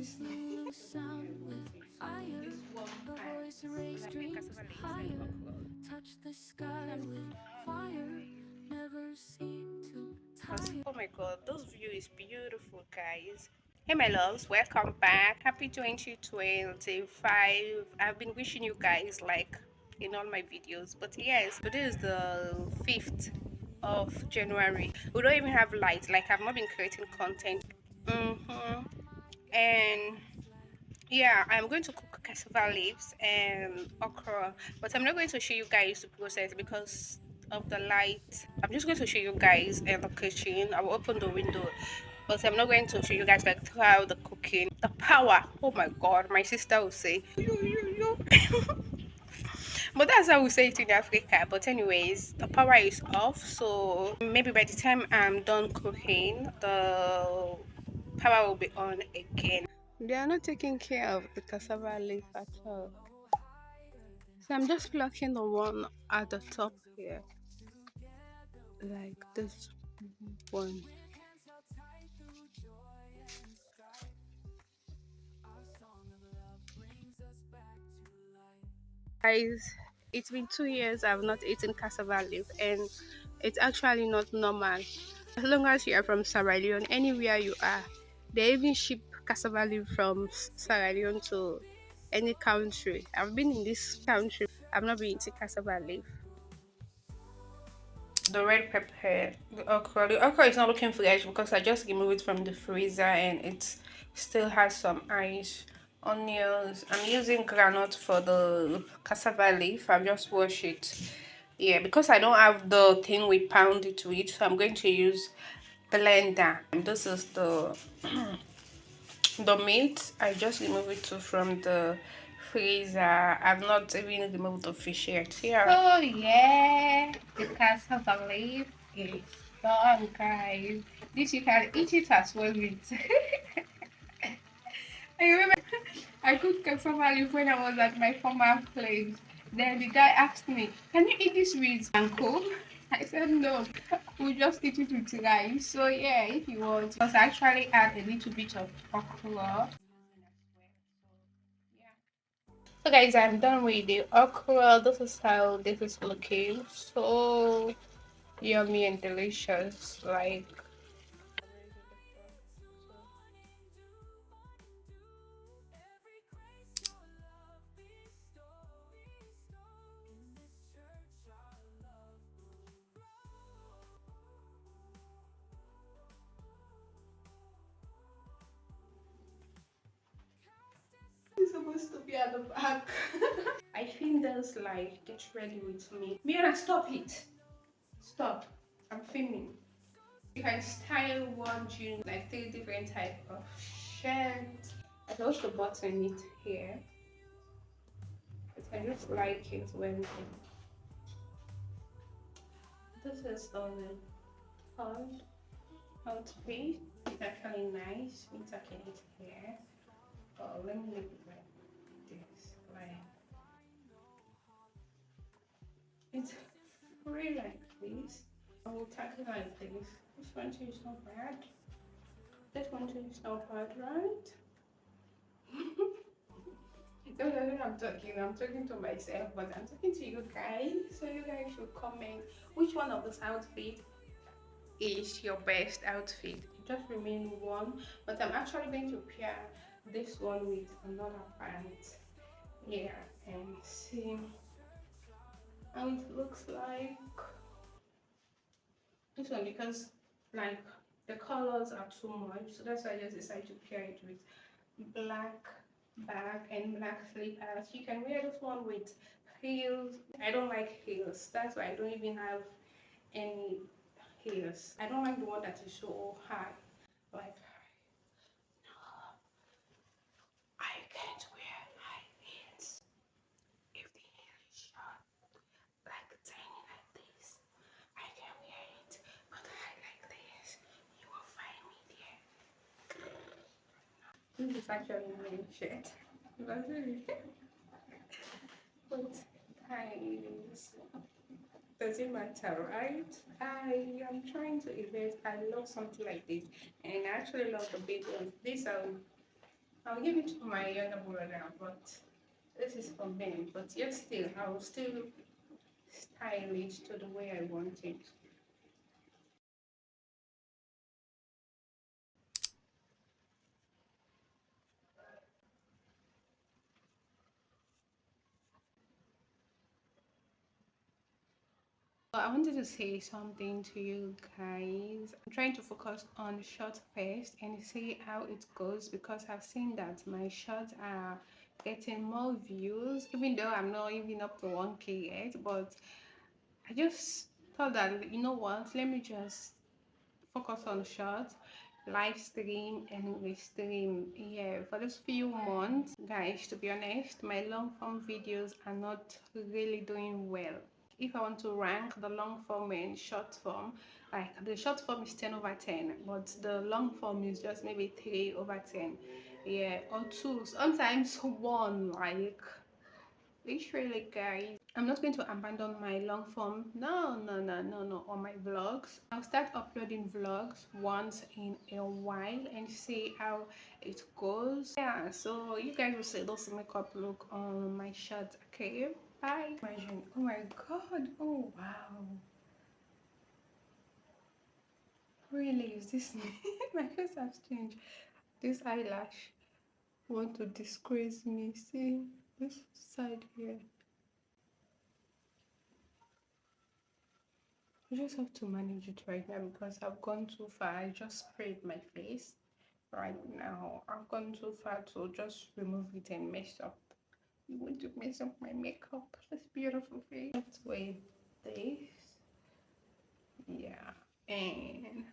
This little sound with fire, her voice raised dreams higher. Touch the sky with fire, never seem to tire. Oh my god, this view is beautiful, guys. Hey my loves, welcome back. Happy 2025. I've been wishing you guys like in all my videos, but yes, today is the 5th of January. We don't even have lights, like I've not been creating content. And yeah, I'm going to cook cassava leaves and okra, but I'm not going to show you guys the process because of the light. I'm just going to show you guys in the kitchen. I will open the window, but I'm not going to show you guys like throughout the cooking. The power, oh my god, my sister will say, but that's how we say it in Africa. But anyways, the power is off, so maybe by the time I'm done cooking, the power will be on again. They are not taking care of the cassava leaf at all. So I'm just plucking the one at the top here, like this one. Guys, it's been 2 years I've not eaten cassava leaf, and it's actually not normal. As long as you are from Sierra Leone, anywhere you are, they even ship cassava leaf from Sierra Leone to any country. I've been in this country, I've not been eating cassava leaf. The red pepper, the okra. The okra is not looking fresh because I just removed it from the freezer and it still has some ice. Onions. I'm using granite for the cassava leaf. I've just washed it. Yeah, because I don't have the thing we pound it with, so I'm going to use blender. And this is the the meat. I just removed it too from the freezer. I've not even removed the fish yet. Here. Oh yeah, the cassava leaf is done, guys. This you can eat it as well with. I remember I cooked cassava leaf when I was at my former place. Then the guy asked me, "Can you eat this with uncle?" I said no. We'll just eat it with rice. So yeah, if you want, because I actually add a little bit of okra. So guys, I'm done with the okra. This is how this is looking. So yummy and delicious. Like it's supposed to be at the back. I think there's like get ready with me. Mira, stop it. Stop. I'm filming. You can style one jeans like 3 different type of shirts. I also button it here. But I just like it when this is on the front outfit. It's actually nice. I'm tucking it here. Oh, let me make it like this. Like it's free like this. I will tuck it like this. This one too is not bad. This one too is not bad, right? No, no, no, I'm talking to myself, but I'm talking to you guys. So you guys should comment which one of this outfit is your best outfit. It just remain one, but I'm actually going to pair this one with another pant. Yeah, and see how it looks like. This one because like the colors are too much, so that's why I just decided to pair it with black bag and black slippers. You can wear this one with heels. I don't like heels. That's why I don't even have any heels. I don't like the one that is so high. Like I can't wear high heels if the heel is short, like tiny like this. I can wear it, but high like this, you will find me there. This is actually my shirt. But guys, does it matter, right? I am trying to invest. I love something like this, and I actually love the big ones. These are I'll give it to my younger brother, but this is for me. But yet still, I will still style it to the way I want it. I wanted to say something to you guys. I'm trying to focus on short first and see how it goes because I've seen that my shorts are getting more views, even though I'm not even up to 1K yet. But I just thought that, you know what, let me just focus on short, live stream, and restream. Yeah, for those few months, guys, to be honest, my long form videos are not really doing well. If I want to rank the long form and short form, like the short form is 10 over 10, but the long form is just maybe 3 over 10. Yeah, or 2, sometimes 1, like literally, guys. I'm not going to abandon my long form. No, no, no, no, no. On my vlogs, I'll start uploading vlogs once in a while and see how it goes. Yeah, so you guys will see this makeup look on my shirt. Okay, bye. Imagine. Oh my god. Oh wow. Really, is this me? My face has changed. This eyelash want to disgrace me. See this side here. I just have to manage it right now because I've gone too far. I just sprayed my face right now. I've gone too far to just remove it and mess up. You want to mess up my makeup? This beautiful face. Let's wait this. Yeah. And